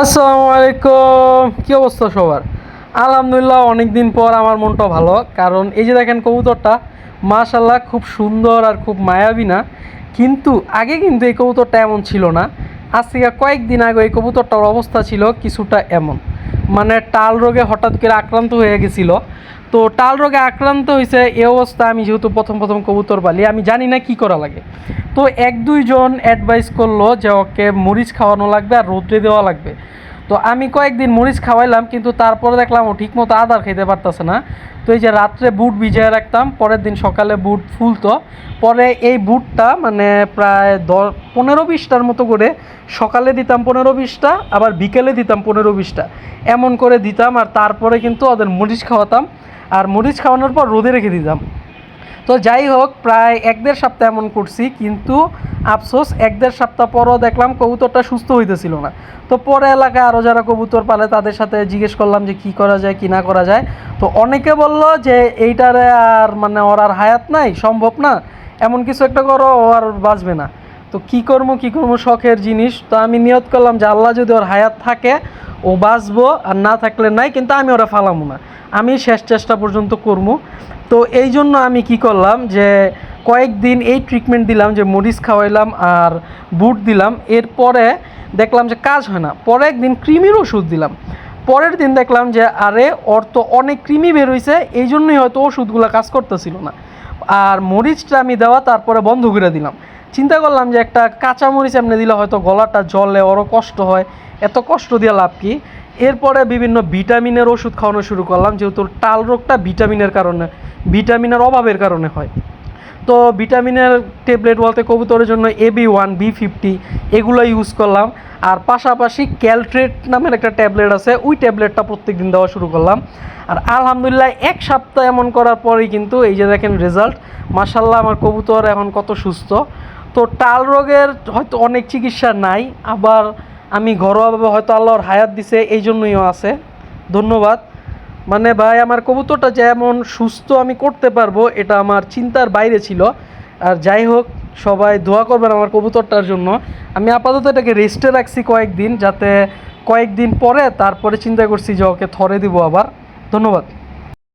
আসসালামু আলাইকুম, কি অবস্থা সবার? আলহামদুলিল্লাহ, অনেক দিন পর আমার মনটা ভালো। কারণ এই যে দেখেন কবুতরটা, মাশাল্লাহ খুব সুন্দর আর খুব মায়াবী না? কিন্তু আগে কিন্তু এই কবুতরটা এমন ছিল না। আজ থেকে কয়েকদিন আগে এই কবুতরটার অবস্থা ছিল কিছুটা এমন, মানে টাল রোগে হঠাৎ করে আক্রান্ত হয়ে গেছিল। তো টাল রোগে আক্রান্ত হয়েছে এই অবস্থা। আমি যেহেতু প্রথম প্রথম কবুতর পালি, আমি জানি না কি করা লাগে। তো এক দুইজন অ্যাডভাইস করলো যে ওকে মরিচ খাওয়ানো লাগবে আর রোদ্রে দেওয়া লাগবে। তো আমি কয়েকদিন মরিচ খাওয়াইলাম, কিন্তু তারপরে দেখলাম ও ঠিকমতো আদার খেতে পারতেছে না। তো এই যে রাত্রে বুট ভিজিয়ে রাখতাম, পরের দিন সকালে বুট ফুলতো। পরে এই বুটটা মানে প্রায় 15-20টার মতো করে সকালে দিতাম, 15-20টা, আবার বিকেলে দিতাম 15-20টা, এমন করে দিতাম। আর তারপরে কিন্তু ওদের মরিচ খাওয়াতাম, আর মরিচ খাওয়ানোর পর রোদে রেখে দিতাম। তো যাই হোক, প্রায় 1-1.5 সপ্তাহ এমন করছি, কিন্তু আফসোস 1-1.5 সপ্তাহ পরও দেখলাম কবুতরটা সুস্থ হইতেছিল না। তো পরে এলাকায় আরও যারা কবুতর পালে তাদের সাথে জিজ্ঞেস করলাম যে কী করা যায় কি না করা যায়। তো অনেকে বলল যে এইটারে আর মানে ওর আর হায়াত নাই, সম্ভব না, এমন কিছু একটা করো, ও আর বাঁচবে না। তো কী করবো শখের জিনিস। তো আমি নিয়ত করলাম যে আল্লাহ যদি ওর হায়াত থাকে ও বাঁচবো, আর না থাকলে নাই, কিন্তু আমি ওরা ফালামো না, আমি শেষ চেষ্টা পর্যন্ত করবো। তো এই জন্য আমি কি করলাম যে কয়েকদিন এই ট্রিটমেন্ট দিলাম, যে মরিচ খাওয়াইলাম আর বুট দিলাম। এরপরে দেখলাম যে কাজ হয় না। পরে একদিন কৃমির ওষুধ দিলাম। পরের দিন দেখলাম যে আরে ওর তো অনেক কৃমি বের হয়েছে, এই জন্যই হয়তো ওষুধগুলো কাজ করতেছিল না। আর মরিচটা আমি দেওয়া তারপরে বন্ধ করে দিলাম। চিন্তা করলাম যে একটা কাঁচা মরিচ এমনি দিলে হয়তো গলাটা জ্বলে, ওরও কষ্ট হয়, এত কষ্ট দিয়ে লাভ কি। এরপরে বিভিন্ন ভিটামিনের ওষুধ খাওয়ানো শুরু করলাম, যেহেতু টাল রোগটা ভিটামিনের কারণে, ভিটামিনের অভাবের কারণে হয়। তো ভিটামিনের ট্যাবলেট বলতে কবুতরের জন্য AB1 B50 এগুলো ইউজ করলাম। আর পাশাপাশি ক্যালট্রেট নামের একটা ট্যাবলেট আছে, ওই ট্যাবলেটটা প্রত্যেক দিন দেওয়া শুরু করলাম। আর আলহামদুলিল্লাহ 1 সপ্তাহ এমন করার পরেই কিন্তু এই যে দেখেন রেজাল্ট, মাশাল্লাহ আমার কবুতর এখন কত সুস্থ। তো টাল রোগের হয়তো অনেক চিকিৎসা নাই, আবার আমি ঘরোয়াভাবে হয়তো আল্লাহর হায়াত দিছে, এই জন্যইও আছে। ধন্যবাদ। মানে ভাই, আমার কবুতরটা যেমন সুস্থ আমি করতে পারবো এটা আমার চিন্তার বাইরে ছিল। আর যাই হোক, সবাই দোয়া করবেন আমার কবুতরটার জন্য। আমি আপাতত এটাকে রেস্টে রাখছি কয়েকদিন, যাতে কয়েকদিন পরে তারপরে চিন্তা করছি যে ওকে থরে দিব আবার। ধন্যবাদ।